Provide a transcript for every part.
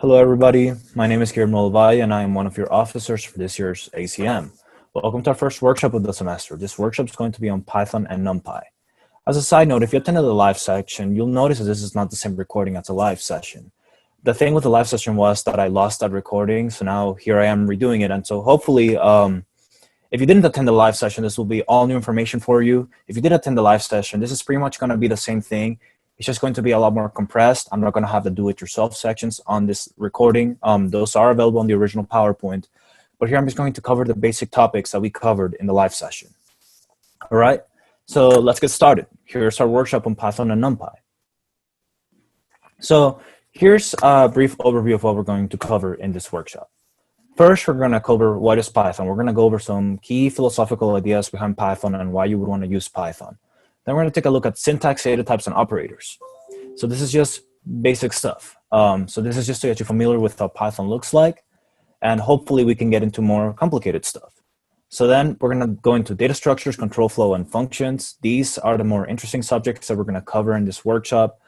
Hello, everybody. My name is Guillermo Valle, and I am one of your officers for this year's ACM. Welcome to our first workshop of the semester. This workshop is going to be on Python and Numpy. As a side note, if you attended the live section, you'll notice that this is not the same recording as a live session. The thing with the live session was that I lost that recording, so now here I am redoing it. And so hopefully, if you didn't attend the live session, this will be all new information for you. If you did attend the live session, this is pretty much going to be the same thing. It's just going to be a lot more compressed. I'm not going to have the do-it-yourself sections on this recording. Those are available on the original PowerPoint. But here I'm just going to cover the basic topics that we covered in the live session. All right, so let's get started. Here's our workshop on Python and Numpy. So here's a brief overview of what we're going to cover in this workshop. First, we're going to cover what is Python. We're going to go over some key philosophical ideas behind Python and why you would want to use Python. Then we're going to take a look at syntax, data types, and operators. So this is just basic stuff. So this is just to get you familiar with how Python looks like, and hopefully we can get into more complicated stuff. So then we're going to go into data structures, control flow, and functions. These are the more interesting subjects that we're going to cover in this workshop.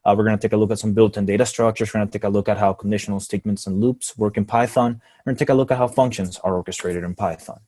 We're going to take a look at some built-in data structures. We're going to take a look at how conditional statements and loops work in Python. We're going to take a look at how functions are orchestrated in Python.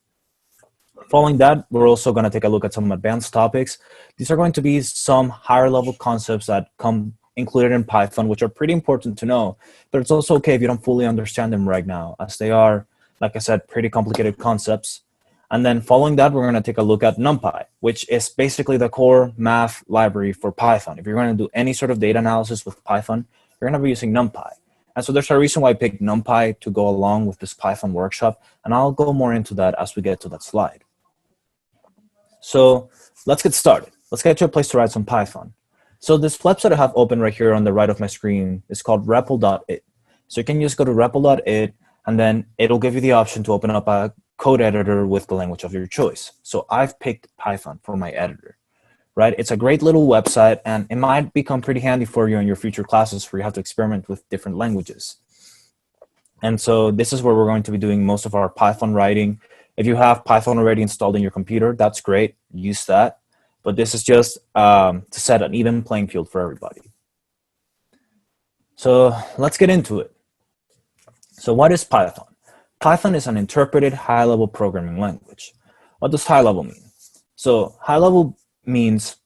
Following that, we're also going to take a look at some advanced topics. These are going to be some higher level concepts that come included in Python, which are pretty important to know, but it's also okay if you don't fully understand them right now, as they are, like I said, pretty complicated concepts. And then following that, we're going to take a look at Numpy, which is basically the core math library for Python. If you're going to do any sort of data analysis with Python, you're going to be using Numpy. And so there's a reason why I picked Numpy to go along with this Python workshop, and I'll go more into that as we get to that slide. So let's get started. Let's get to a place to write some Python. So this website I have open right here on the right of my screen is called Rappleit. So you can just go to Rappleit, and then it'll give you the option to open up a code editor with the language of your choice. So I've picked Python for my editor, right? It's a great little website, and it might become pretty handy for you in your future classes where you have to experiment with different languages. And so this is where we're going to be doing most of our Python writing. If you have Python already installed in your computer, that's great, use that. But this is just to set an even playing field for everybody. So let's get into it. So what is Python? Python is an interpreted high-level programming language. What does high-level mean? So high-level means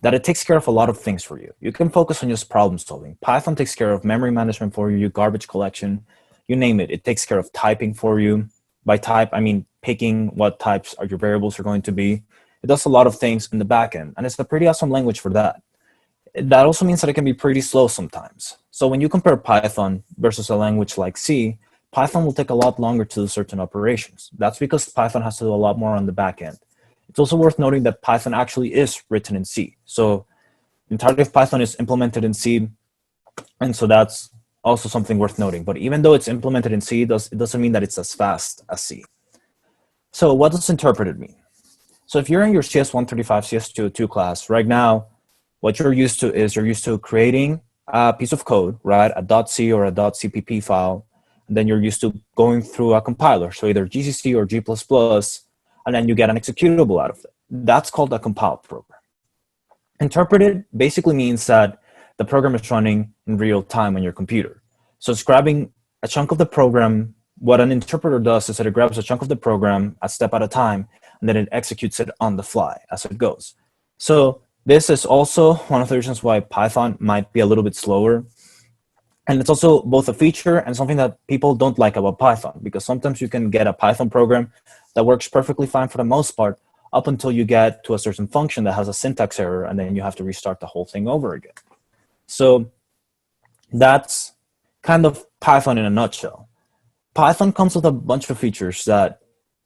that it takes care of a lot of things for you. You can focus on just problem solving. Python takes care of memory management for you, garbage collection, you name it. It takes care of typing for you. By type, I mean picking what types are your variables are going to be. It does a lot of things in the back end, and it's a pretty awesome language for that. That also means that it can be pretty slow sometimes. So when you compare Python versus a language like C, Python will take a lot longer to do certain operations. That's because Python has to do a lot more on the back end. It's also worth noting that Python actually is written in C. So the entirety of Python is implemented in C, and so that's also something worth noting. But even though it's implemented in C, it doesn't mean that it's as fast as C. So what does interpreted mean? So if you're in your CS135, CS202 class, right now, what you're used to creating a piece of code, right? A .c or a .cpp file, and then you're used to going through a compiler, so either GCC or G++, and then you get an executable out of it. That's called a compiled program. Interpreted basically means that the program is running in real time on your computer. So it's grabbing a chunk of the program. What an interpreter does is that it grabs a chunk of the program a step at a time, and then it executes it on the fly as it goes. So this is also one of the reasons why Python might be a little bit slower. And it's also both a feature and something that people don't like about Python, because sometimes you can get a Python program that works perfectly fine for the most part up until you get to a certain function that has a syntax error, and then you have to restart the whole thing over again. So that's kind of Python in a nutshell. Python comes with a bunch of features that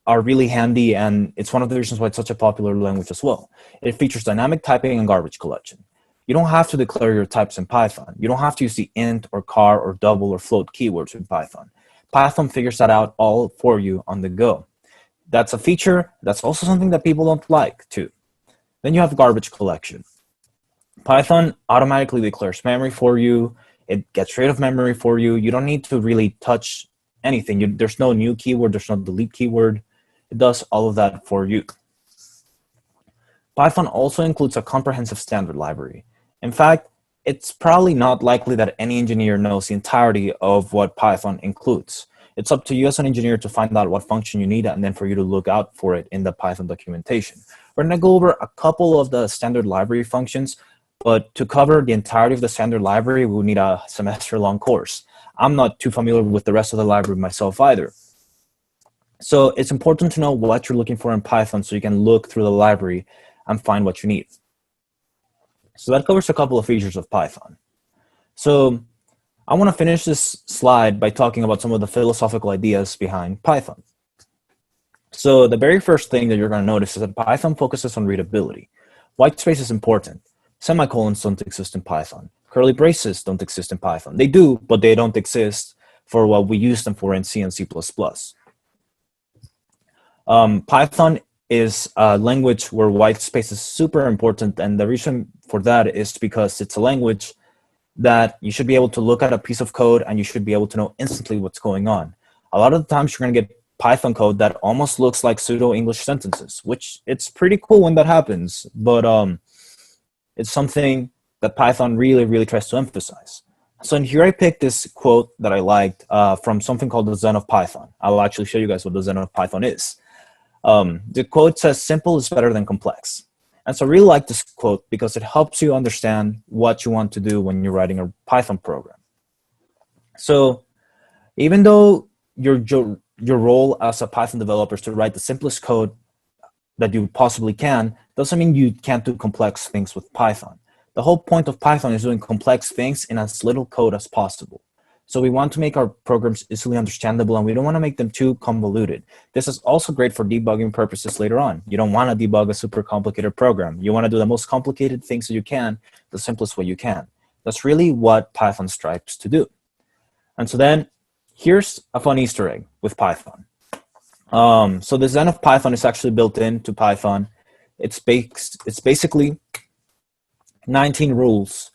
are really handy, and it's one of the reasons why it's such a popular language as well. It features dynamic typing and garbage collection. You don't have to declare your types in Python. You don't have to use the int or char or double or float keywords in Python. Python figures that out all for you on the go. That's a feature. That's also something that people don't like too. Then you have garbage collection. Python automatically declares memory for you. It gets rid of memory for you. You don't need to really touch anything. There's no new keyword. There's no delete keyword. It does all of that for you. Python also includes a comprehensive standard library. In fact, it's probably not likely that any engineer knows the entirety of what Python includes. It's up to you as an engineer to find out what function you need and then for you to look out for it in the Python documentation. We're going to go over a couple of the standard library functions, but to cover the entirety of the standard library, we will need a semester-long course. I'm not too familiar with the rest of the library myself either. So it's important to know what you're looking for in Python so you can look through the library and find what you need. So that covers a couple of features of Python. So I want to finish this slide by talking about some of the philosophical ideas behind Python. So the very first thing that you're going to notice is that Python focuses on readability. Whitespace is important. Semicolons don't exist in Python. Curly braces don't exist in Python. They do, but they don't exist for what we use them for in C and C++. Python is a language where whitespace is super important, and the reason for that is because it's a language that you should be able to look at a piece of code and you should be able to know instantly what's going on. A lot of the times you're going to get Python code that almost looks like pseudo-English sentences, which it's pretty cool when that happens, but it's something that Python really, really tries to emphasize. So in here I picked this quote that I liked from something called the Zen of Python. I'll actually show you guys what the Zen of Python is. The quote says, "Simple is better than complex." And so I really like this quote because it helps you understand what you want to do when you're writing a Python program. So even though your role as a Python developer is to write the simplest code that you possibly can, doesn't mean you can't do complex things with Python. The whole point of Python is doing complex things in as little code as possible. So we want to make our programs easily understandable, and we don't want to make them too convoluted. This is also great for debugging purposes later on. You don't want to debug a super complicated program. You want to do the most complicated things that you can, the simplest way you can. That's really what Python strives to do. And so then here's a fun Easter egg with Python. So the Zen of Python is actually built into Python. It's basically 19 rules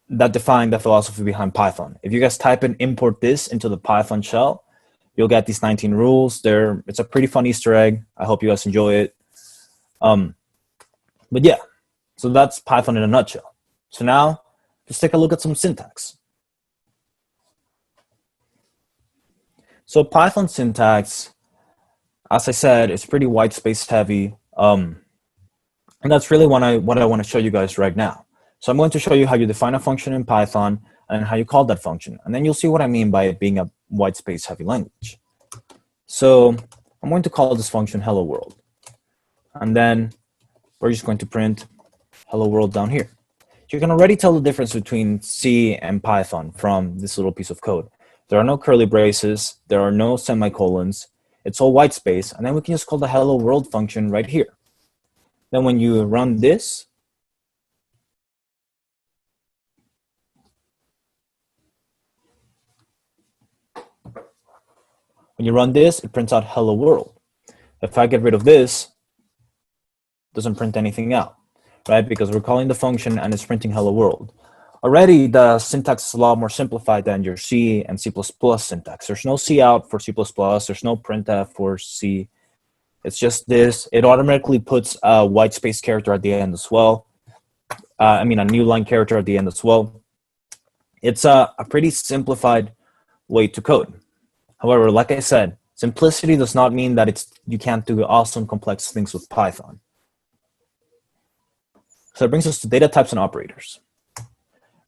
that define the philosophy behind Python. If you guys type and import this into the Python shell, you'll get these 19 rules. It's a pretty fun Easter egg. I hope you guys enjoy it. But yeah, so that's Python in a nutshell. So now let's take a look at some syntax. So Python syntax, as I said, is pretty white space heavy. And that's really what I want to show you guys right now. So I'm going to show you how you define a function in Python and how you call that function. And then you'll see what I mean by it being a white space heavy language. So I'm going to call this function hello world. And then we're just going to print hello world down here. You can already tell the difference between C and Python from this little piece of code. There are no curly braces. There are no semicolons. It's all white space. And then we can just call the hello world function right here. Then when you run this, it prints out hello world. If I get rid of this, it doesn't print anything out, right? Because we're calling the function and it's printing hello world. Already the syntax is a lot more simplified than your C and C++ syntax. There's no C out for C++, there's no printf for C. It's just this. It automatically puts a white space character at the end as well. A new line character at the end as well. It's a pretty simplified way to code. However, like I said, simplicity does not mean that you can't do awesome complex things with Python. So that brings us to data types and operators.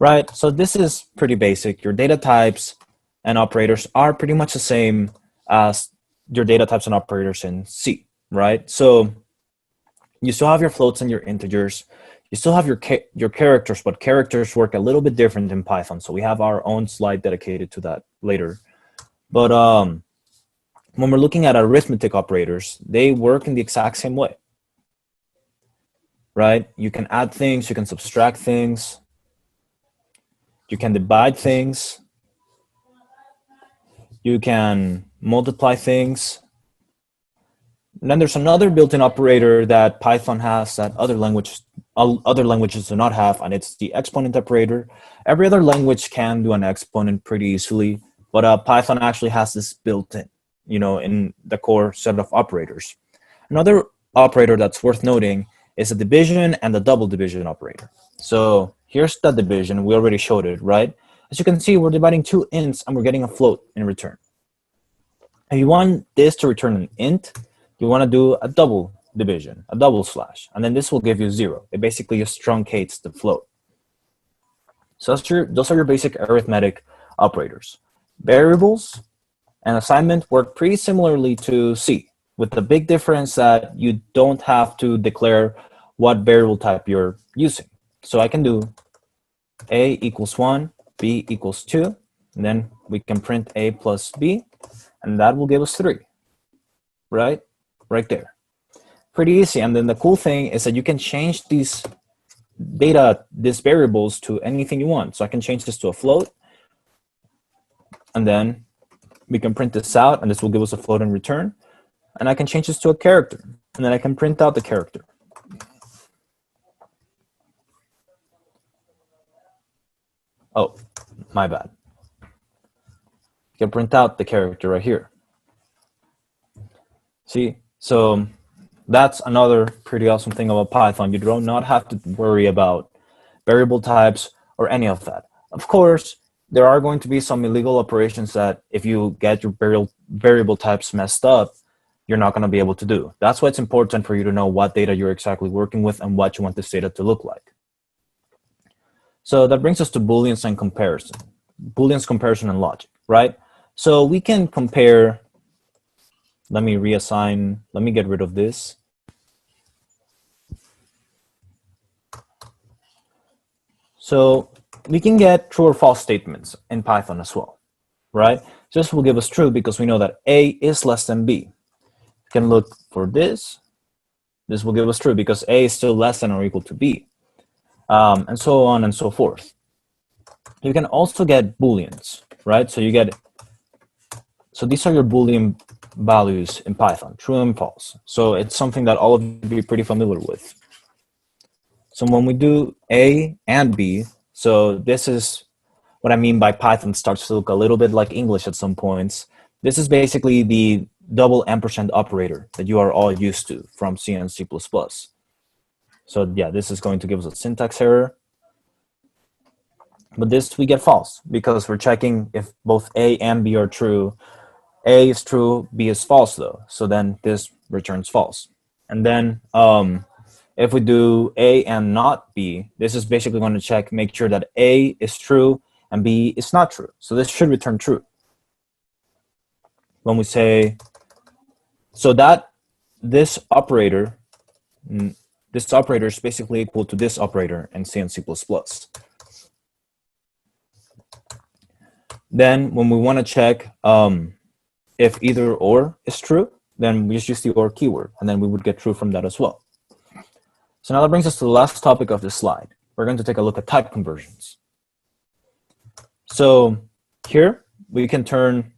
Right, so this is pretty basic. Your data types and operators are pretty much the same as your data types and operators in C, right? So you still have your floats and your integers. You still have your characters, but characters work a little bit different in Python. So we have our own slide dedicated to that later. But when we're looking at arithmetic operators, they work in the exact same way, right? You can add things, you can subtract things, you can divide things, you can multiply things. And then there's another built-in operator that Python has that other languages do not have, and it's the exponent operator. Every other language can do an exponent pretty easily, but Python actually has this built-in, in the core set of operators. Another operator that's worth noting is a division and a double division operator. So here's the division. We already showed it, right? As you can see, we're dividing two ints and we're getting a float in return. If you want this to return an int, you want to do a double division, a double slash, and then this will give you 0. It basically just truncates the float. So those are your basic arithmetic operators. Variables and assignment work pretty similarly to C, with the big difference that you don't have to declare what variable type you're using. So I can do A equals 1, B equals 2, and then we can print A plus B, and that will give us 3, right? Right there. Pretty easy. And then the cool thing is that you can change these variables to anything you want. So I can change this to a float, and then we can print this out, and this will give us a float in return. And I can change this to a character, and then I can print out the character. Oh, my bad. You can print out the character right here. See, so that's another pretty awesome thing about Python. You do not have to worry about variable types or any of that. Of course, there are going to be some illegal operations that if you get your variable types messed up, you're not going to be able to do. That's why it's important for you to know what data you're exactly working with and what you want this data to look like. So that brings us to Booleans and comparison. Booleans, comparison, and logic, right? So we can compare. Let me reassign. Let me get rid of this. So we can get true or false statements in Python as well, right? This will give us true because we know that A is less than B. We can look for this. This will give us true because A is still less than or equal to B, and so on and so forth. You can also get Booleans, right? So these are your Boolean values in Python, true and false. So it's something that all of you will be pretty familiar with. So when we do A and B, so this is what I mean by Python starts to look a little bit like English at some points. This is basically the double ampersand operator that you are all used to from C and C++. So yeah, this is going to give us a syntax error. But this we get false because we're checking if both A and B are true. A is true, B is false though. So then this returns false. And then if we do A and not B, this is basically going to make sure that A is true and B is not true. So this should return true. When we say, so that this operator is basically equal to this operator in C and C++. Then when we want to check if either or is true, then we just use the or keyword, and then we would get true from that as well. So now that brings us to the last topic of this slide. We're going to take a look at type conversions. So here we can turn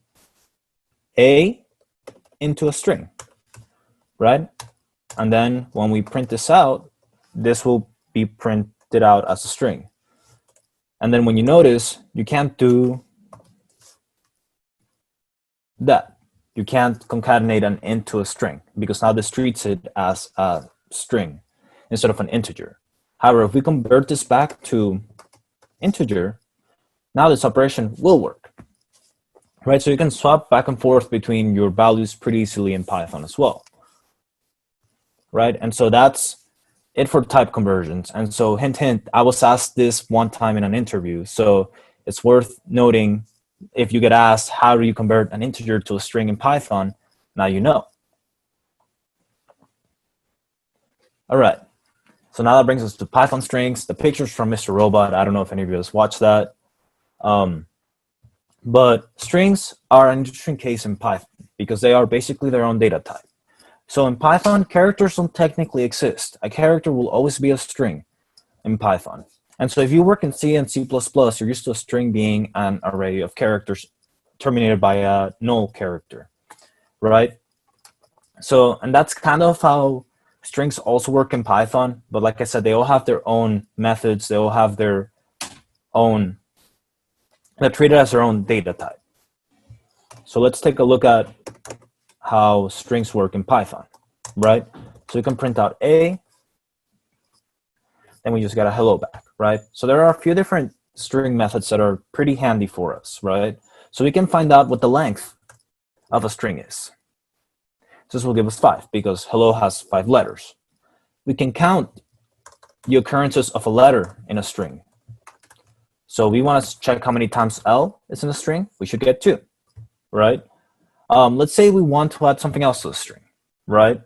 A into a string, right? And then when we print this out, this will be printed out as a string. And then when you notice, you can't do that. You can't concatenate an int to a string because now this treats it as a string instead of an integer. However, if we convert this back to integer, now this operation will work, right? So you can swap back and forth between your values pretty easily in Python as well, right? And so that's it for type conversions. And so hint, hint, I was asked this one time in an interview. So it's worth noting if you get asked, how do you convert an integer to a string in Python? Now you know. All right. So now that brings us to Python strings, the pictures from Mr. Robot. I don't know if any of you guys watched that. But strings are an interesting case in Python because they are basically their own data type. So in Python, characters don't technically exist. A character will always be a string in Python. And so if you work in C and C++, you're used to a string being an array of characters terminated by a null character, right? So, and that's kind of how strings also work in Python. But like I said, they all have their own methods. They all have their own, they're treated as their own data type. So let's take a look at how strings work in Python, right? So you can print out A, and we just get a hello back, right? So there are a few different string methods that are pretty handy for us, right? So we can find out what the length of a string is. This will give us 5 because hello has 5 letters. We can count the occurrences of a letter in a string. So we want to check how many times L is in a string. We should get 2, right? Let's say we want to add something else to the string, right?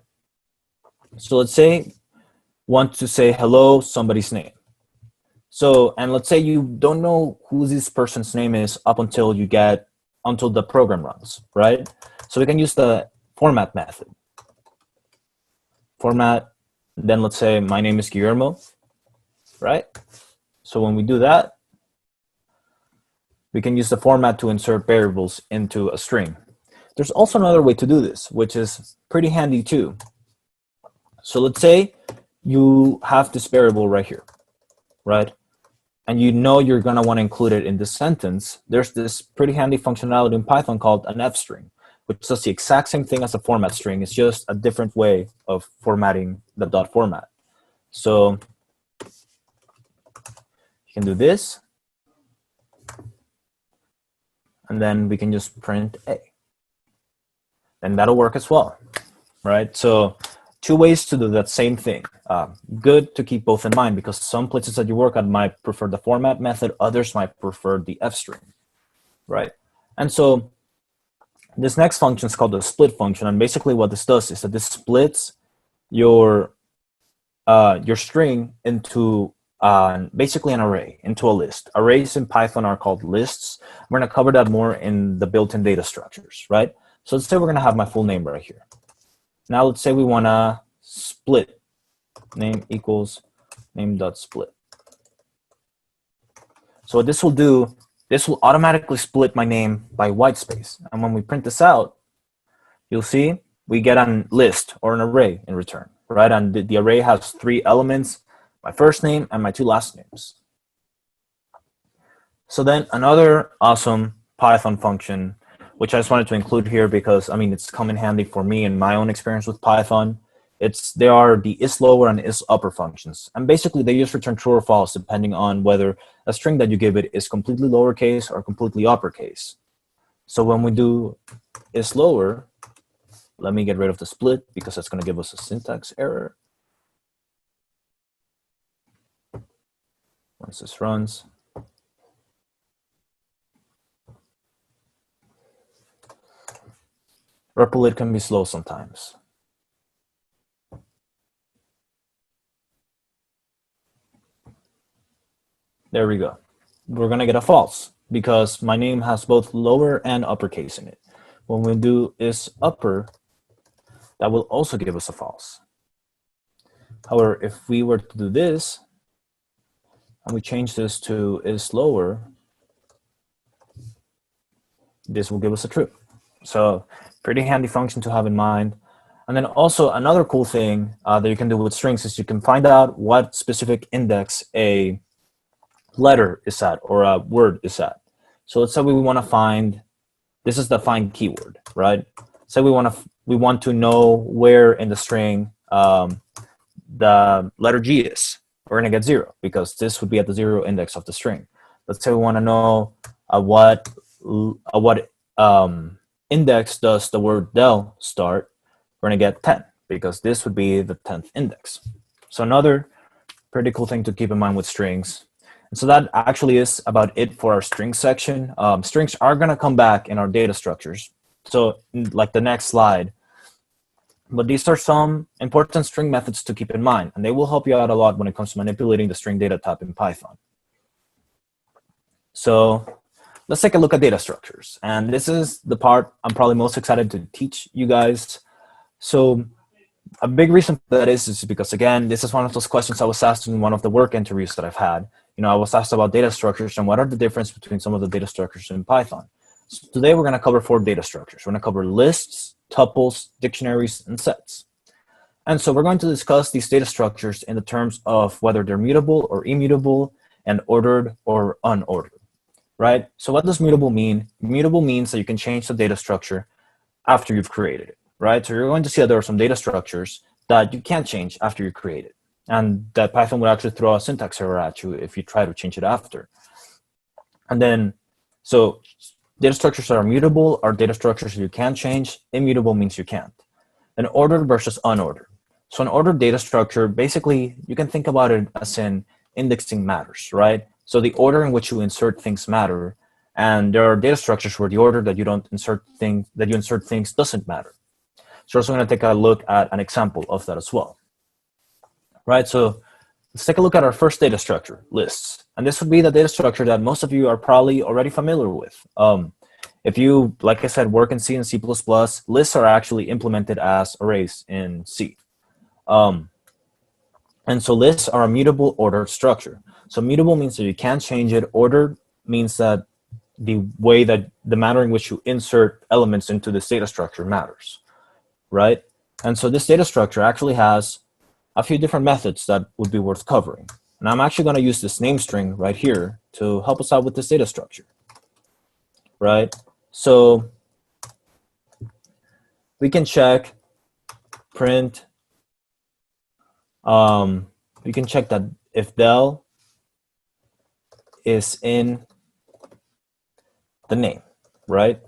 So let's say want to say hello somebody's name. So, and let's say you don't know who this person's name is up until the program runs, right? So we can use the format method. Format, then let's say my name is Guillermo, right? So when we do that, we can use the format to insert variables into a string. There's also another way to do this, which is pretty handy too. So let's say you have this variable right here, right? And you know you're gonna want to include it in this sentence. There's this pretty handy functionality in Python called an F string, which does the exact same thing as a format string. It's just a different way of formatting the dot format. So you can do this, and then we can just print A. And that'll work as well, right? So 2 ways to do that same thing. Good to keep both in mind because some places that you work at might prefer the format method, others might prefer the F string, right? And so this next function is called the split function, and basically what this does is that this splits your string into basically an array, into a list. Arrays in Python are called lists. We're gonna cover that more in the built-in data structures, right? So let's say we're gonna have my full name right here. Now let's say we wanna split name equals name.split. So what this will do, this will automatically split my name by white space. And when we print this out, you'll see we get a list or an array in return, right? And the array has 3 elements, my first name and my 2 last names. So then another awesome Python function, which I just wanted to include here because, I mean, it's come in handy for me in my own experience with Python. They are the isLower and isUpper functions. And basically, they just return true or false depending on whether a string that you give it is completely lowercase or completely uppercase. So when we do isLower, let me get rid of the split because that's going to give us a syntax error. Once this runs. Rappleit can be slow sometimes. There we go. We're gonna get a false because my name has both lower and uppercase in it. When we do isUpper, that will also give us a false. However, if we were to do this, and we change this to isLower, this will give us a true. So pretty handy function to have in mind. And then also another cool thing that you can do with strings is you can find out what specific index a letter is at or a word is at. So let's say we want to find, this is the find keyword, right? Say we want to know where in the string the letter G is. We're going to get 0 because this would be at the 0 index of the string. Let's say we want to know what index does the word del start. We're going to get 10 because this would be the 10th index. So another pretty cool thing to keep in mind with strings. And so that actually is about it for our string section. Strings are going to come back in our data structures. So like the next slide. But these are some important string methods to keep in mind, and they will help you out a lot when it comes to manipulating the string data type in Python. So let's take a look at data structures. And this is the part I'm probably most excited to teach you guys. So a big reason for that is because, again, this is one of those questions I was asked in one of the work interviews that I've had. You know, I was asked about data structures and what are the difference between some of the data structures in Python. So today we're going to cover 4 data structures. We're going to cover lists, tuples, dictionaries, and sets. And so we're going to discuss these data structures in the terms of whether they're mutable or immutable and ordered or unordered, right? So what does mutable mean? Mutable means that you can change the data structure after you've created it, right? So you're going to see that there are some data structures that you can't change after you create it. and that Python would actually throw a syntax error at you if you try to change it after. And then, so data structures that are mutable are data structures you can change. Immutable means you can't. And ordered versus unordered. So an ordered data structure, basically, you can think about it as in indexing matters, right? So the order in which you insert things matter, and there are data structures where the order that you insert things doesn't matter. So we're also going to take a look at an example of that as well, right? So let's take a look at our first data structure, lists. And this would be the data structure that most of you are probably already familiar with. If you, like I said, work in C and C++, lists are actually implemented as arrays in C. And so lists are a mutable ordered structure. So mutable means that you can't change it. Ordered means that the way that the manner in which you insert elements into this data structure matters, right? And so this data structure actually has a few different methods that would be worth covering. And I'm actually going to use this name string right here to help us out with this data structure, right? So we can check print. We can check that if del is in the name, right?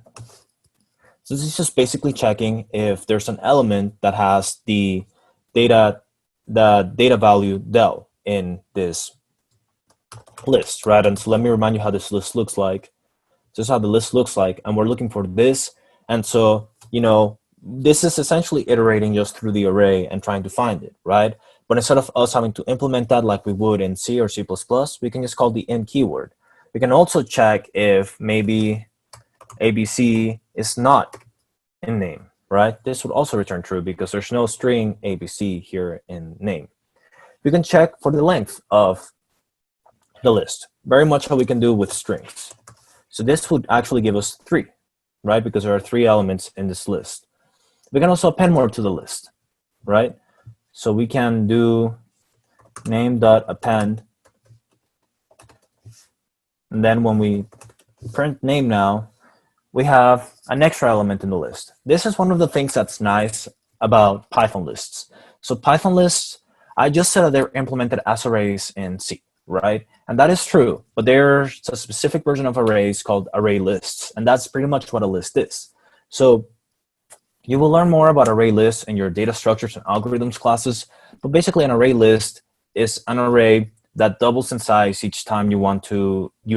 So this is just basically checking if there's an element that has the data value del in this list, right? And so let me remind you how this list looks like. This is how the list looks like, and we're looking for this. And so, you know, this is essentially iterating just through the array and trying to find it, right? But instead of us having to implement that like we would in C or C++, we can just call the in keyword. We can also check if maybe ABC is not in name, right? This would also return true because there's no string ABC here in name. We can check for the length of the list, very much how we can do with strings. So this would actually give us 3, right? Because there are 3 elements in this list. We can also append more to the list, right? So we can do name.append. And then when we print name now, we have an extra element in the list. This is one of the things that's nice about Python lists. So Python lists, I just said that they're implemented as arrays in C, right? And that is true, but there's a specific version of arrays called array lists, and that's pretty much what a list is. So you will learn more about array lists in your data structures and algorithms classes, but basically an array list is an array that doubles in size each time you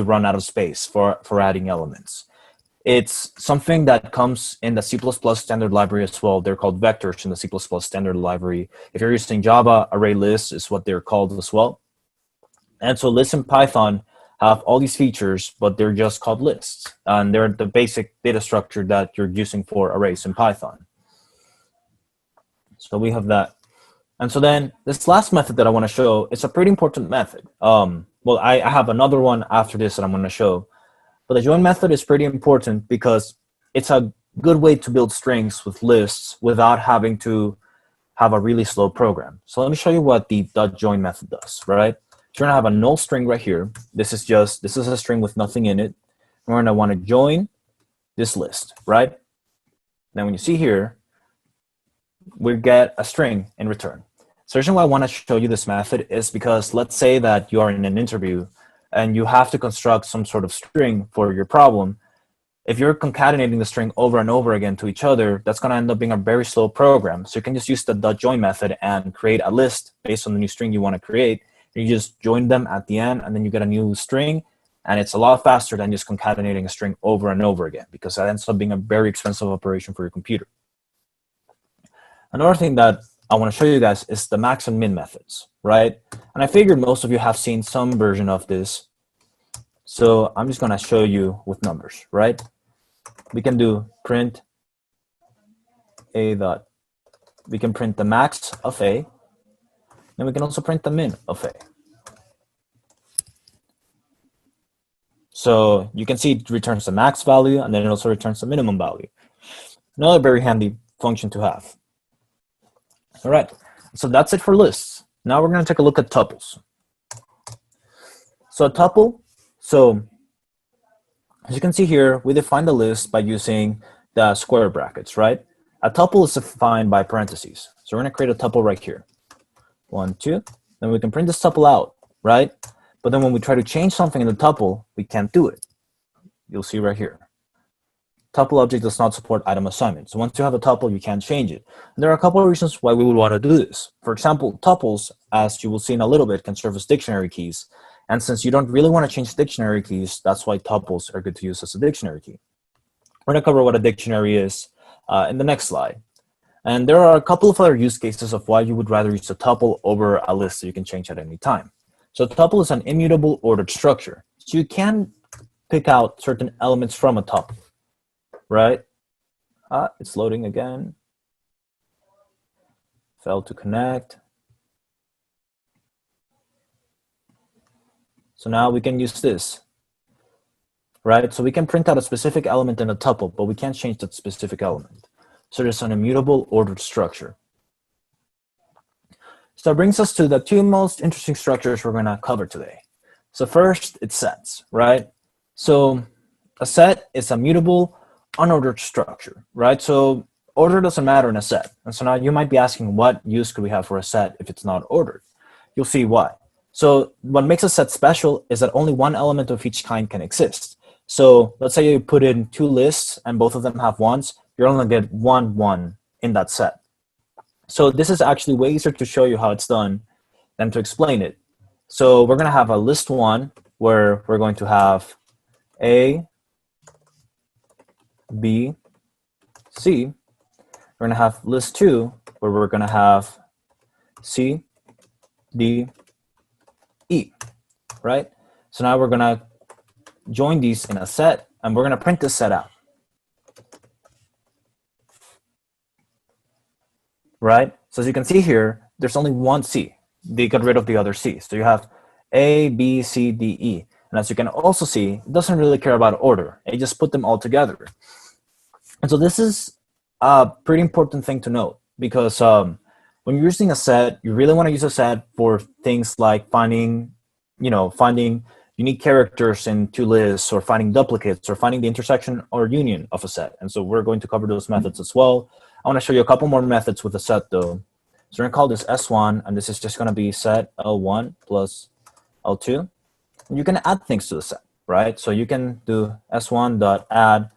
run out of space for adding elements. It's something that comes in the C++ standard library as well. They're called vectors in the C++ standard library. If you're using Java, array lists is what they're called as well. And so lists in Python have all these features, but they're just called lists. And they're the basic data structure that you're using for arrays in Python. So we have that. And so then this last method that I want to show is a pretty important method. Well, I have another one after this that I'm going to show. But the join method is pretty important because it's a good way to build strings with lists without having to have a really slow program. So let me show you what the .join method does, right? So we're going to have a null string right here. This is a string with nothing in it. We're going to want to join this list, right? Then when you see here, we get a string in return. So the reason why I want to show you this method is because let's say that you are in an interview and you have to construct some sort of string for your problem. If you're concatenating the string over and over again to each other, that's going to end up being a very slow program. So you can just use the .join method and create a list based on the new string you want to create. You just join them at the end, and then you get a new string. And it's a lot faster than just concatenating a string over and over again, because that ends up being a very expensive operation for your computer. Another thing that I want to show you guys is the max and min methods, right? And I figured most of you have seen some version of this. So I'm just going to show you with numbers, right? We can do print a dot. We can print the max of a, and we can also print the min of a. So you can see it returns the max value, and then it also returns the minimum value. Another very handy function to have. All right, so that's it for lists. Now we're going to take a look at tuples. So a tuple, as you can see here, we define the list by using the square brackets, right? A tuple is defined by parentheses. So we're going to create a tuple right here. 1, 2, then we can print this tuple out, right? But then when we try to change something in the tuple, we can't do it. You'll see right here. Tuple object does not support item assignment. So once you have a tuple, you can't change it. And there are a couple of reasons why we would want to do this. For example, tuples, as you will see in a little bit, can serve as dictionary keys. And since you don't really want to change dictionary keys, that's why tuples are good to use as a dictionary key. We're going to cover what a dictionary is in the next slide. And there are a couple of other use cases of why you would rather use a tuple over a list that you can change at any time. So a tuple is an immutable ordered structure. So you can pick out certain elements from a tuple, right? It's loading again. Failed to connect. So now we can use this, right? So we can print out a specific element in a tuple, but we can't change that specific element. So there's an immutable ordered structure. So that brings us to the two most interesting structures we're going to cover today. So first, it's sets, right? So a set is a mutable, unordered structure, right? So order doesn't matter in a set. And so now you might be asking, what use could we have for a set if it's not ordered? You'll see why. So what makes a set special is that only one element of each kind can exist. So let's say you put in two lists and both of them have ones, you're only going to get one in that set. So this is actually way easier to show you how it's done than to explain it. So we're going to have a list one where we're going to have A, B, C. We're going to have list two where we're going to have C, D, E, right? So now we're going to join these in a set, and we're going to print this set out, right? So as you can see here, there's only one C. They got rid of the other C. So you have A, B, C, D, E. And as you can also see, it doesn't really care about order. It just put them all together. And so this is a pretty important thing to note, because when you're using a set, you really want to use a set for things like finding unique characters in two lists, or finding duplicates, or finding the intersection or union of a set. And so we're going to cover those methods as well. I want to show you a couple more methods with a set though. So we're going to call this S1, and this is just going to be set L1 plus L2. And you can add things to the set, right? So you can do S1.add,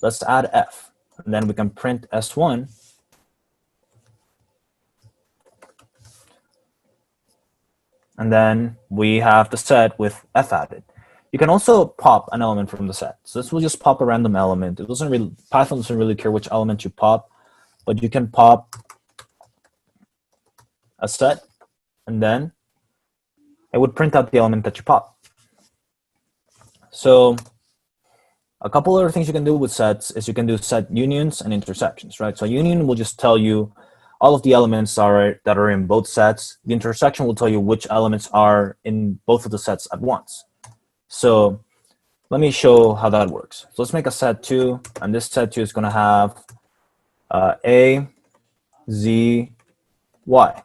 let's add F. And then we can print S1. And then we have the set with F added. You can also pop an element from the set. So this will just pop a random element. Python doesn't really care which element you pop, but you can pop a set, and then it would print out the element that you pop. So a couple other things you can do with sets is you can do set unions and intersections, right? So a union will just tell you all of the elements that are in both sets. The intersection will tell you which elements are in both of the sets at once. So let me show how that works. So let's make a set 2, and this set 2 is going to have A, Z, Y,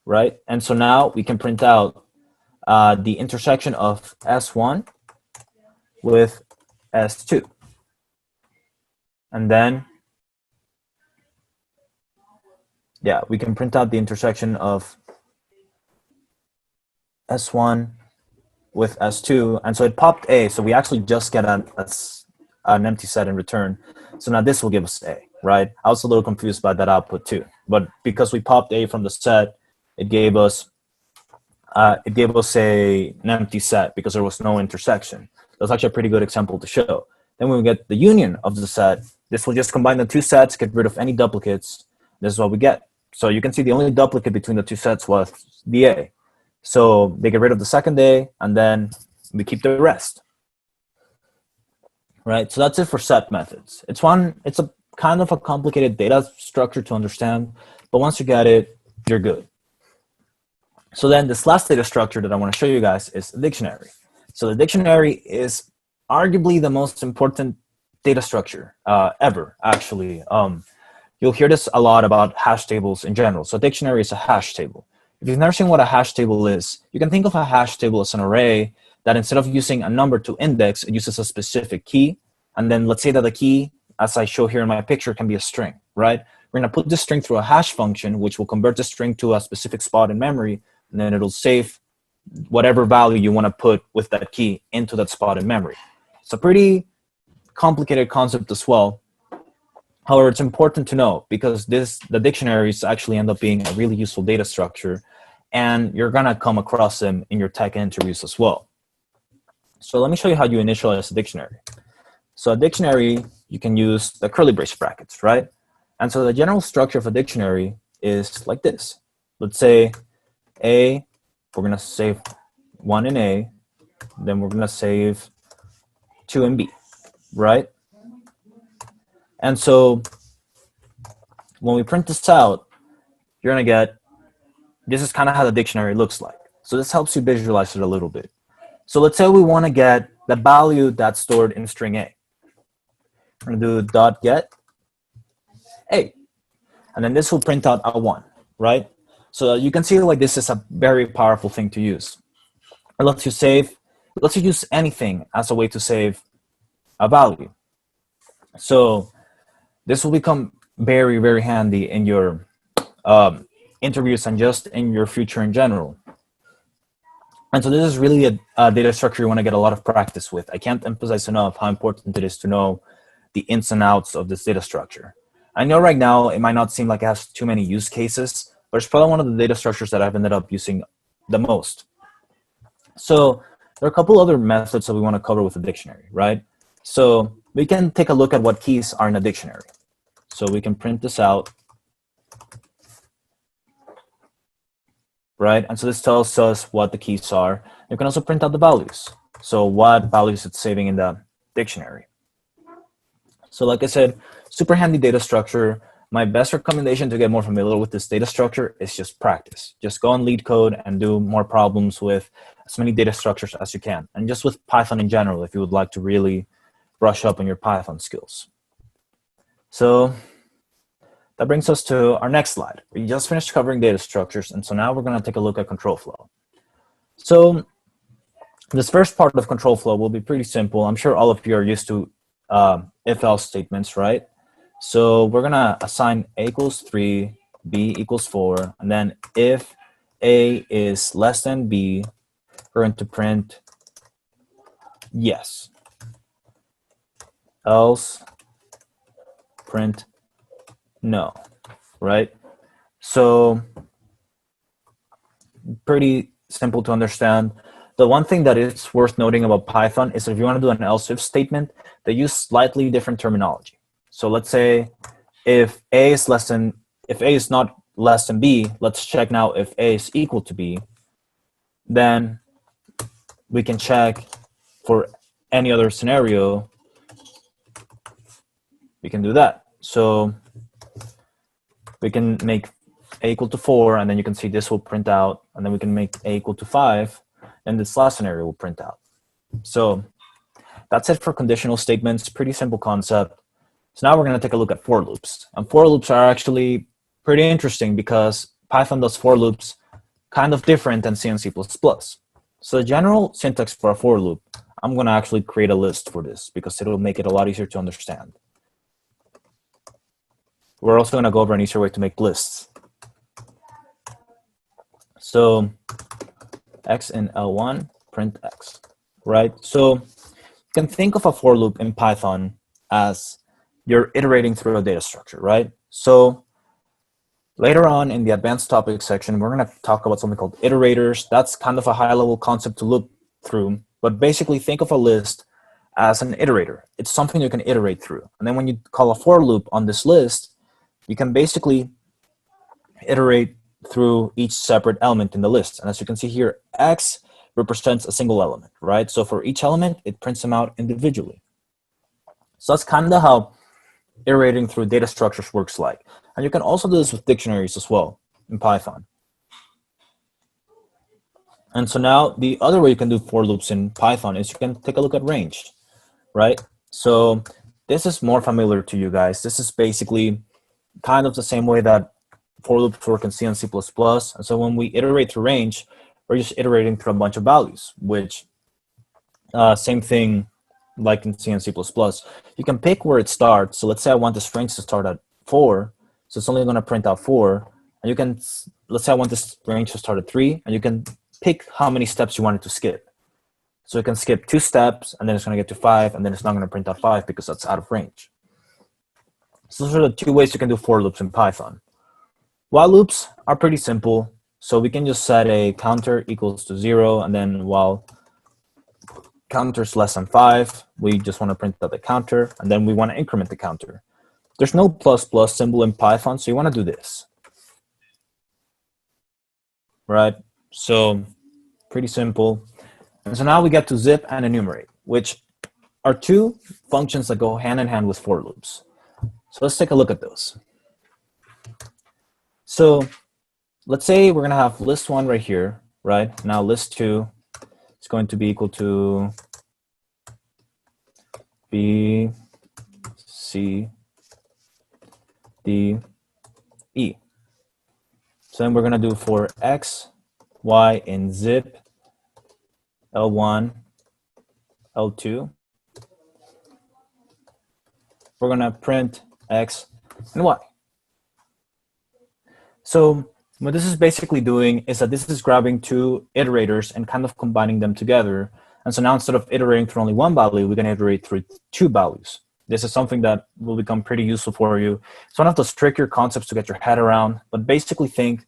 right? And so now we can print out the intersection of S1 with S2. And then, yeah, we can print out the intersection of S1 with S2. And so it popped A. So we actually just get an empty set in return. So now this will give us A, right? I was a little confused by that output too. But because we popped A from the set, it gave us an empty set because there was no intersection. That's actually a pretty good example to show. Then when we get the union of the set, this will just combine the two sets, get rid of any duplicates. This is what we get. So you can see the only duplicate between the two sets was the A. So they get rid of the second A, and then we keep the rest. Right, so that's it for set methods. It's a kind of a complicated data structure to understand, but once you get it, you're good. So then this last data structure that I want to show you guys is the dictionary. So the dictionary is arguably the most important data structure ever, actually. You'll hear this a lot about hash tables in general. So a dictionary is a hash table. If you've never seen what a hash table is, you can think of a hash table as an array that instead of using a number to index, it uses a specific key. And then let's say that the key, as I show here in my picture, can be a string, right? We're going to put this string through a hash function, which will convert the string to a specific spot in memory. and then it'll save whatever value you want to put with that key into that spot in memory. It's a pretty complicated concept as well. However, it's important to know because the dictionaries actually end up being a really useful data structure, and you're gonna come across them in your tech interviews as well. So let me show you how you initialize a dictionary. So a dictionary, you can use the curly brace brackets, right? And so the general structure of a dictionary is like this. Let's say A, we're gonna save 1 in A, then we're gonna save 2 in B, right? And so when we print this out, you're gonna get, this is kind of how the dictionary looks like. So this helps you visualize it a little bit. So let's say we wanna get the value that's stored in string A. We're gonna do dot get A. And then this will print out a 1, right? So you can see like this is a very powerful thing to use. It lets you use anything as a way to save a value. So this will become very, very handy in your interviews and just in your future in general. And so this is really a data structure you want to get a lot of practice with. I can't emphasize enough how important it is to know the ins and outs of this data structure. I know right now it might not seem like it has too many use cases, but it's probably one of the data structures that I've ended up using the most. So there are a couple other methods that we want to cover with a dictionary, right? So we can take a look at what keys are in a dictionary. So we can print this out, right? And so this tells us what the keys are. You can also print out the values. So what values it's saving in the dictionary. So like I said, super handy data structure. My best recommendation to get more familiar with this data structure is just practice. Just go on LeetCode and do more problems with as many data structures as you can. And just with Python in general, if you would like to really brush up on your Python skills. So that brings us to our next slide. We just finished covering data structures, and so now we're going to take a look at control flow. So this first part of control flow will be pretty simple. I'm sure all of you are used to if-else statements, right? So we're going to assign A equals 3, B equals 4, and then if A is less than B, we're going to print yes. Else print no, right? So pretty simple to understand. The one thing that is worth noting about Python is if you want to do an else if statement, they use slightly different terminology. So let's say if A is not less than B, let's check now if A is equal to B, then we can check for any other scenario, we can do that. So we can make A equal to 4, and then you can see this will print out, and then we can make A equal to 5, and this last scenario will print out. So that's it for conditional statements, pretty simple concept. So now we're going to take a look at for loops. And for loops are actually pretty interesting because Python does for loops kind of different than C and C++. So the general syntax for a for loop, I'm going to actually create a list for this because it'll make it a lot easier to understand. We're also going to go over an easier way to make lists. So x in L1, print x, right? So you can think of a for loop in Python as you're iterating through a data structure, right? So later on in the advanced topics section, we're going to talk about something called iterators. That's kind of a high-level concept to look through, but basically think of a list as an iterator. It's something you can iterate through. And then when you call a for loop on this list, you can basically iterate through each separate element in the list. And as you can see here, x represents a single element, right? So for each element, it prints them out individually. So that's kind of how iterating through data structures works like. And you can also do this with dictionaries as well in Python. And so now the other way you can do for loops in Python is you can take a look at range, right? So this is more familiar to you guys. This is basically kind of the same way that for loops work in C and C++. And so when we iterate through range, we're just iterating through a bunch of values, which same thing like in C and C++. You can pick where it starts. So let's say I want this range to start at 4. So it's only going to print out 4. And you can let's say I want this range to start at 3, and you can pick how many steps you want it to skip. So you can skip 2 steps, and then it's going to get to 5, and then it's not going to print out 5 because that's out of range. So those are the 2 ways you can do for loops in Python. While loops are pretty simple. So we can just set a counter equals to 0, and then while counter is less than 5, we just want to print out the counter, and then we want to increment the counter. There's no plus plus symbol in Python, so you want to do this. Right? So pretty simple. And so now we get to zip and enumerate, which are 2 functions that go hand in hand with for loops. So let's take a look at those. So let's say we're going to have list 1 right here, right? Now list 2 is going to be equal to B, C, D, E. So then we're going to do for X, Y in zip, L1, L2. We're going to print X and Y. So what this is basically doing is that this is grabbing 2 iterators and kind of combining them together. And so now instead of iterating through only 1 value, we can iterate through 2 values. This is something that will become pretty useful for you. It's one of those trickier concepts to get your head around, but basically think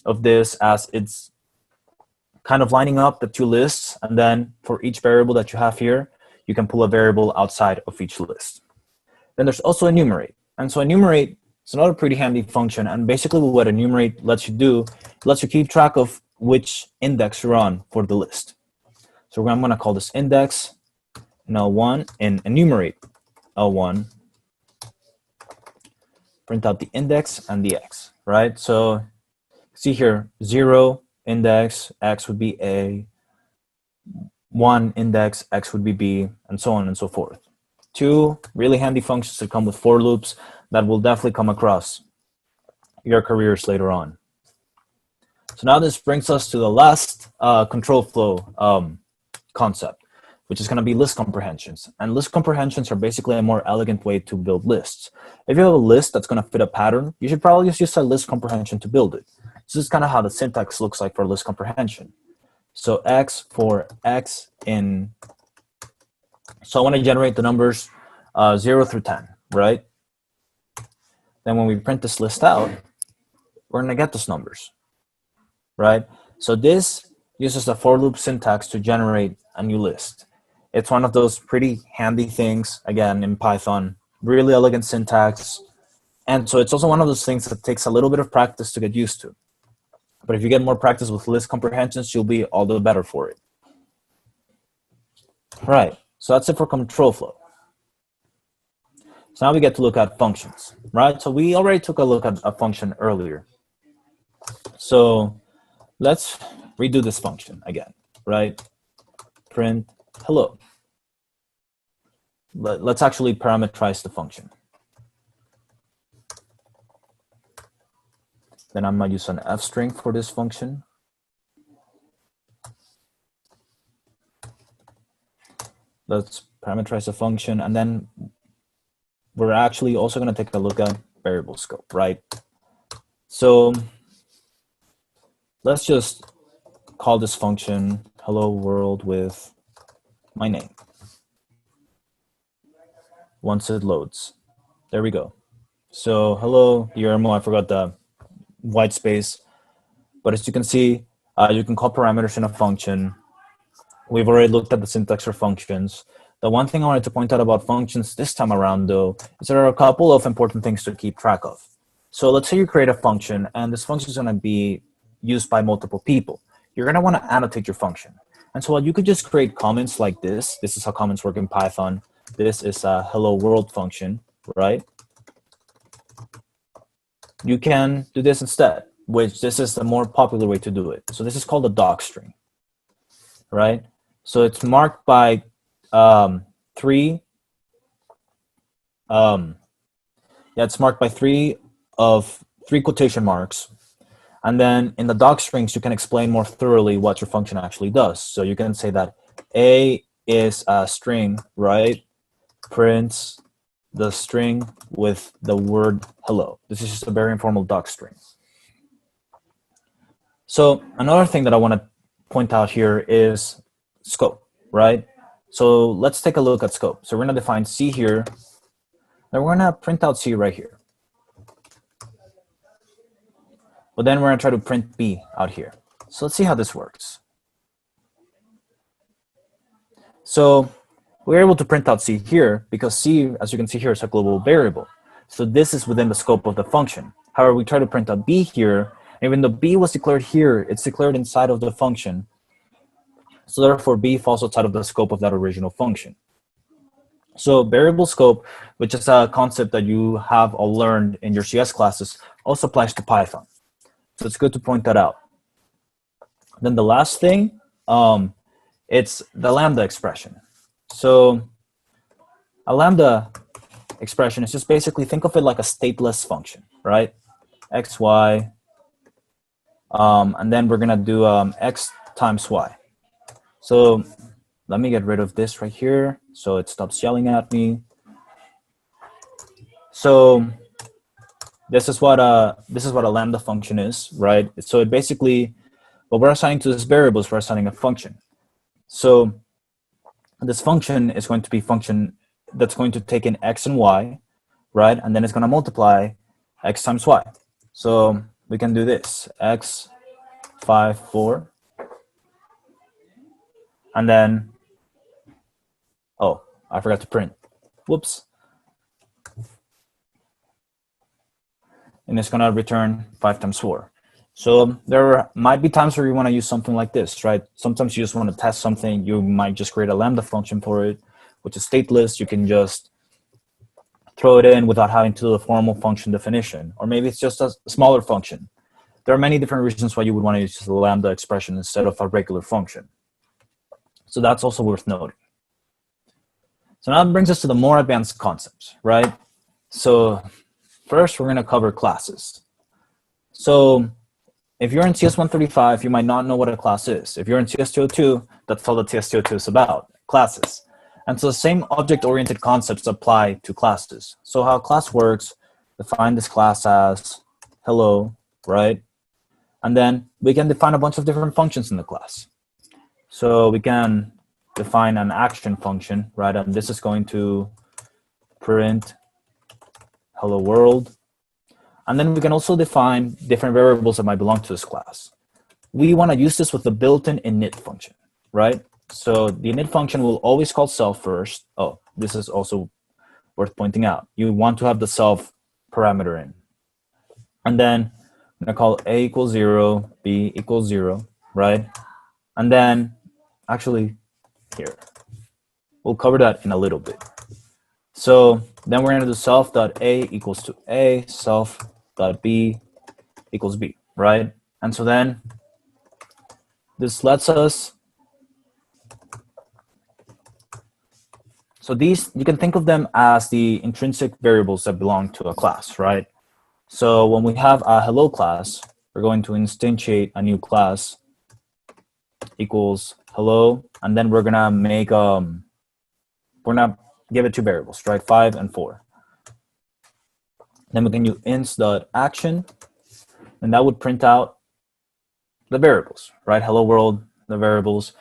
of this as it's kind of lining up the 2 lists, and then for each variable that you have here, you can pull a variable outside of each list. Then there's also enumerate. And so enumerate is another pretty handy function, and basically what enumerate lets you do, it lets you keep track of which index you're on for the list. So I'm going to call this index in L1 and enumerate L1, print out the index and the X, right? So see here, 0 index, X would be A, 1 index, X would be B, and so on and so forth. 2 really handy functions that come with for loops that will definitely come across your careers later on. So now this brings us to the last control flow concept, which is going to be list comprehensions. And list comprehensions are basically a more elegant way to build lists. If you have a list that's going to fit a pattern, you should probably just use a list comprehension to build it. This is kind of how the syntax looks like for list comprehension. So X for X in, so I want to generate the numbers 0 through 10, right? Then when we print this list out, we're going to get those numbers, right? So this uses the for loop syntax to generate a new list. It's one of those pretty handy things, again, in Python, really elegant syntax. And so it's also one of those things that takes a little bit of practice to get used to. But if you get more practice with list comprehensions, you'll be all the better for it. All right, so that's it for control flow. So now we get to look at functions, right? So we already took a look at a function earlier. So let's redo this function again, right? Print hello. Let's actually parameterize the function. Then I'm going to use an f string for this function. Let's parameterize the function, and then we're actually also going to take a look at variable scope, right? So let's just call this function hello world with my name. Once it loads, there we go. So hello Guillermo, I forgot the white space, but as you can see, you can call parameters in a function. We've already looked at the syntax for functions. The one thing I wanted to point out about functions this time around, though, is there are a couple of important things to keep track of. So let's say you create a function, and this function is going to be used by multiple people. You're going to want to annotate your function. And so you could just create comments like this. This is how comments work in Python. This is a hello world function, right? You can do this instead, which this is the more popular way to do it. So this is called a doc string, right? So it's marked by three quotation marks. And then in the doc strings, you can explain more thoroughly what your function actually does. So you can say that A is a string, right? Prints the string with the word hello. This is just a very informal doc string. So another thing that I want to point out here is scope, right? So let's take a look at scope. So we're going to define C here, then we're going to print out C right here. But then we're going to try to print B out here. So let's see how this works. So we're able to print out C here because C, as you can see here, is a global variable. So this is within the scope of the function. However, we try to print out B here. Even though B was declared here, it's declared inside of the function. So therefore, B falls outside of the scope of that original function. So variable scope, which is a concept that you have all learned in your CS classes, also applies to Python. So it's good to point that out. Then the last thing, it's the lambda expression. So a lambda expression is just basically, think of it like a stateless function, right? X, Y, and then we're gonna do X times Y. So let me get rid of this right here so it stops yelling at me. So this is what a lambda function is, right? So it basically, what we're assigning to this variable is we're assigning a function. So this function is going to be function that's going to take in X and Y, right? And then it's going to multiply X times Y. So we can do this, X, 5, 4. And then, oh, I forgot to print. Whoops. And it's going to return 5 times 4. So there might be times where you want to use something like this, right? Sometimes you just want to test something. You might just create a lambda function for it, which is stateless. You can just throw it in without having to do the formal function definition. Or maybe it's just a smaller function. There are many different reasons why you would want to use the lambda expression instead of a regular function. So that's also worth noting. So now it brings us to the more advanced concepts, right? So first, we're going to cover classes. So if you're in CS135, you might not know what a class is. If you're in CS202, that's all that CS202 is about, classes. And so the same object-oriented concepts apply to classes. So how a class works, define this class as hello, right? And then we can define a bunch of different functions in the class. So we can define an action function, right? And this is going to print hello world. And then we can also define different variables that might belong to this class. We want to use this with the built-in init function, right? So the init function will always call self first. Oh, this is also worth pointing out. You want to have the self parameter in. And then I'm going to call A equals 0, B equals 0, right? And then, actually, here. We'll cover that in a little bit. So then we're going to do self.a equals to A, self.b equals B, right? And so then this lets us, so these, you can think of them as the intrinsic variables that belong to a class, right? So when we have a hello class, we're going to instantiate a new class equals hello, and then we're gonna make we're gonna give it two variables, right? 5 and 4. Then we can use ints.action, and that would print out the variables, right? Hello world, the variables.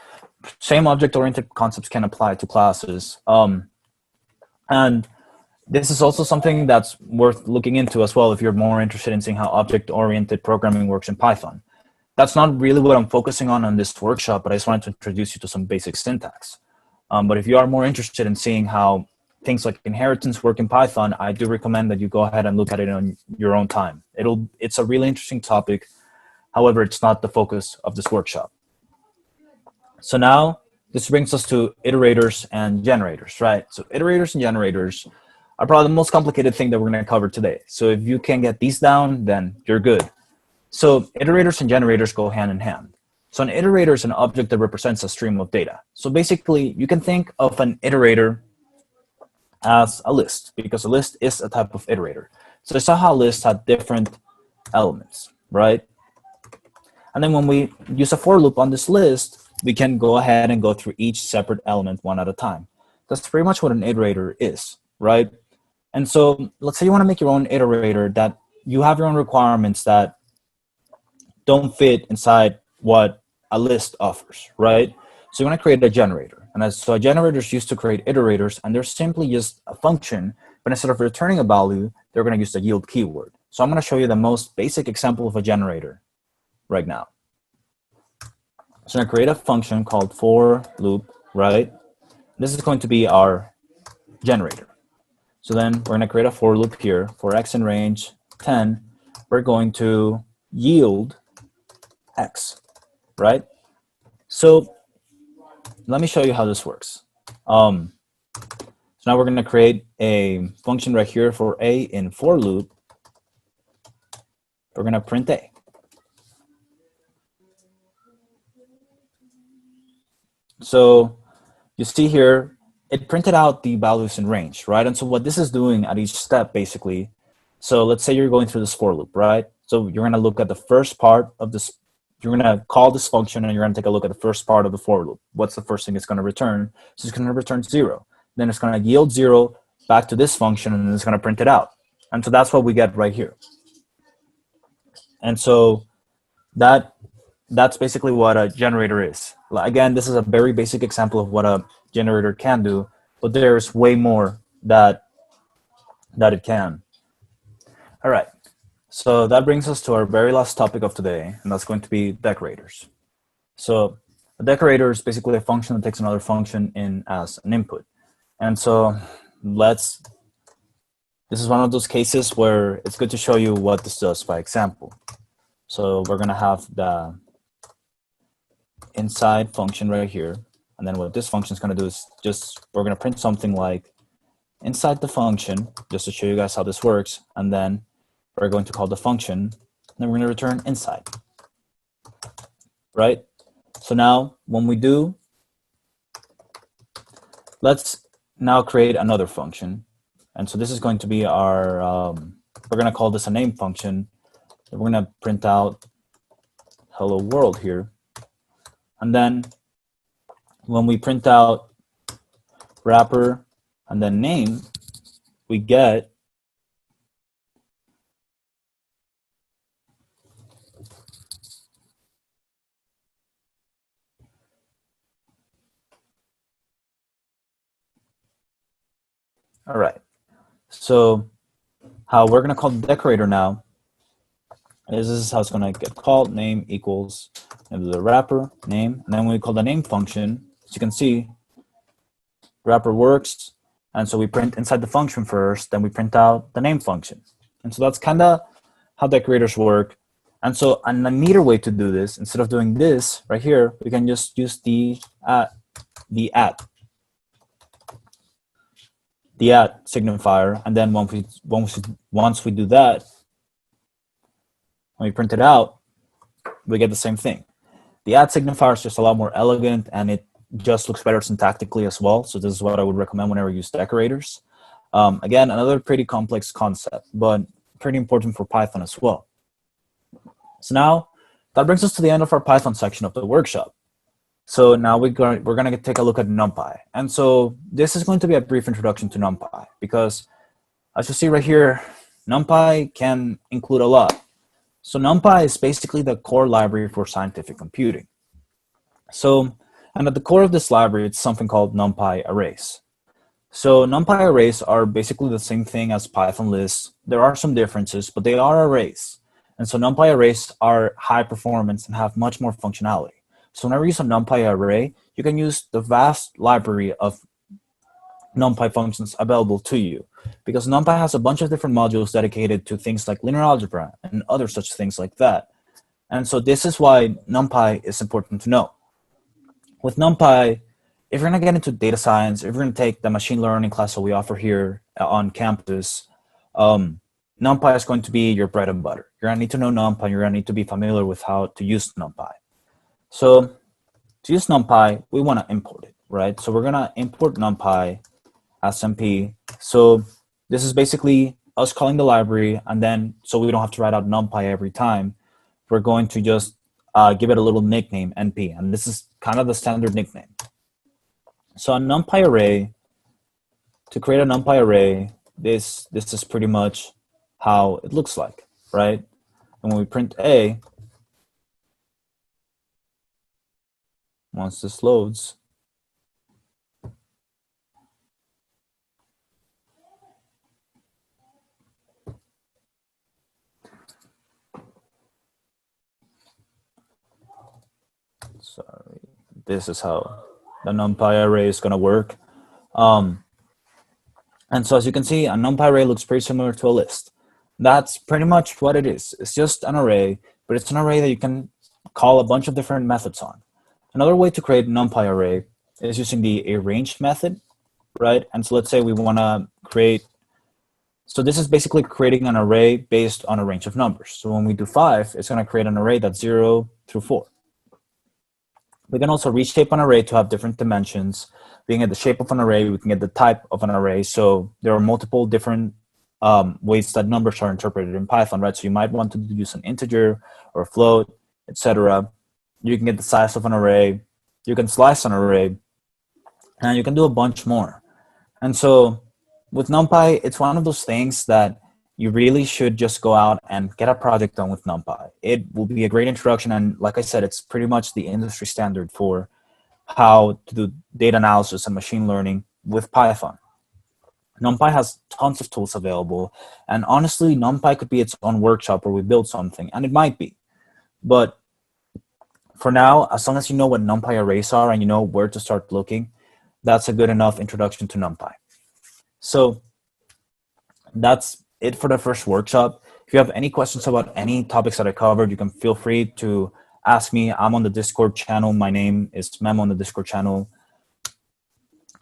Same object-oriented concepts can apply to classes. And this is also something that's worth looking into as well if you're more interested in seeing how object-oriented programming works in Python. That's not really what I'm focusing on this workshop, but I just wanted to introduce you to some basic syntax. But if you are more interested in seeing how things like inheritance work in Python, I do recommend that you go ahead and look at it on your own time. It's a really interesting topic. However, it's not the focus of this workshop. So now this brings us to iterators and generators, right? So iterators and generators are probably the most complicated thing that we're going to cover today. So if you can get these down, then you're good. So iterators and generators go hand in hand. So an iterator is an object that represents a stream of data. So basically, you can think of an iterator as a list, because a list is a type of iterator. So it's how lists have different elements, right? And then when we use a for loop on this list, we can go ahead and go through each separate element one at a time. That's pretty much what an iterator is, right? And so let's say you want to make your own iterator that you have your own requirements that don't fit inside what a list offers, right? So you're going to create a generator. And so a generator is used to create iterators, and they're simply just a function, but instead of returning a value, they're going to use the yield keyword. So I'm going to show you the most basic example of a generator right now. So I'm going to create a function called for loop, right? This is going to be our generator. So then we're going to create a for loop here. For x in range 10, we're going to yield x, right? So let me show you how this works. So now we're going to create a function right here for a in for loop. We're going to print a. So you see here, it printed out the values in range, right? And so what this is doing at each step, basically, so let's say you're going through this for loop, right? So you're going to look at the first part of this. You're going to call this function, and you're going to take a look at the first part of the for loop. What's the first thing it's going to return? So it's going to return 0. Then it's going to yield 0 back to this function, and then it's going to print it out. And so that's what we get right here. And so that's basically what a generator is. Again, this is a very basic example of what a generator can do, but there's way more that it can. All right, so that brings us to our very last topic of today, and that's going to be decorators. So a decorator is basically a function that takes another function in as an input. And so this is one of those cases where it's good to show you what this does by example. So we're gonna have the inside function right here. And then what this function is going to do is we're going to print something like inside the function, just to show you guys how this works. And then we're going to call the function, and then we're going to return inside, right? So now when we do, let's now create another function. And so this is going to be our, we're going to call this a name function. And we're going to print out hello world here. And then when we print out wrapper and then name, we get all right. So how we're going to call the decorator now is this is how it's going to get called. Name equals the wrapper name, and then when we call the name function, as you can see, wrapper works, and so we print inside the function first, then we print out the name function. And so that's kind of how decorators work. And so a neater way to do this, instead of doing this right here, we can just use the at signifier, and then once we do that, when we print it out, we get the same thing. The at signifier is just a lot more elegant, and it just looks better syntactically as well. So this is what I would recommend whenever you use decorators. Again, another pretty complex concept, but pretty important for Python as well. So now that brings us to the end of our Python section of the workshop. So now we're going to take a look at Numpy. And so this is going to be a brief introduction to Numpy, because as you see right here, Numpy can include a lot. So Numpy is basically the core library for scientific computing. So, and at the core of this library, it's something called Numpy Arrays. So Numpy Arrays are basically the same thing as Python lists. There are some differences, but they are arrays. And so Numpy Arrays are high performance and have much more functionality. So whenever you use a Numpy Array, you can use the vast library of Numpy functions available to you, because Numpy has a bunch of different modules dedicated to things like linear algebra and other such things like that. And so this is why Numpy is important to know. With Numpy, if you're going to get into data science, if you're going to take the machine learning class that we offer here on campus, Numpy is going to be your bread and butter. You're going to need to know Numpy, you're going to need to be familiar with how to use Numpy. So to use Numpy, we want to import it, right? So we're going to import Numpy SMP. So this is basically us calling the library, and then so we don't have to write out Numpy every time, we're going to just give it a little nickname, NP, and this is kind of the standard nickname. So a Numpy array, to create a Numpy array, this is pretty much how it looks like, right? And when we print A, once this loads. Sorry, this is how the Numpy array is going to work. And so as you can see, a Numpy array looks pretty similar to a list. That's pretty much what it is. It's just an array, but it's an array that you can call a bunch of different methods on. Another way to create Numpy array is using the arranged method, right? And so let's say we want to create, so this is basically creating an array based on a range of numbers. So when we do 5, it's going to create an array that's 0 through 4. We can also reshape an array to have different dimensions. We can get the shape of an array, we can get the type of an array. So there are multiple different ways that numbers are interpreted in Python, right? So you might want to use an integer or a float, etc. You can get the size of an array, you can slice an array, and you can do a bunch more. And so with NumPy, it's one of those things that you really should just go out and get a project done with NumPy. It will be a great introduction, and like I said, it's pretty much the industry standard for how to do data analysis and machine learning with Python. NumPy has tons of tools available, and honestly, NumPy could be its own workshop where we build something, and it might be. But for now, as long as you know what NumPy arrays are and you know where to start looking, that's a good enough introduction to NumPy. So that's it for the first workshop. If you have any questions about any topics that I covered, you can feel free to ask me. I'm on the Discord channel. My name is Memo on the Discord channel.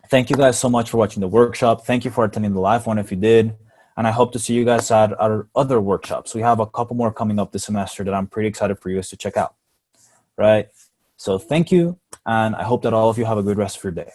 Thank you guys so much for watching the workshop. Thank you for attending the live one if you did. And I hope to see you guys at our other workshops. We have a couple more coming up this semester that I'm pretty excited for you guys to check out. Right? So thank you. And I hope that all of you have a good rest of your day.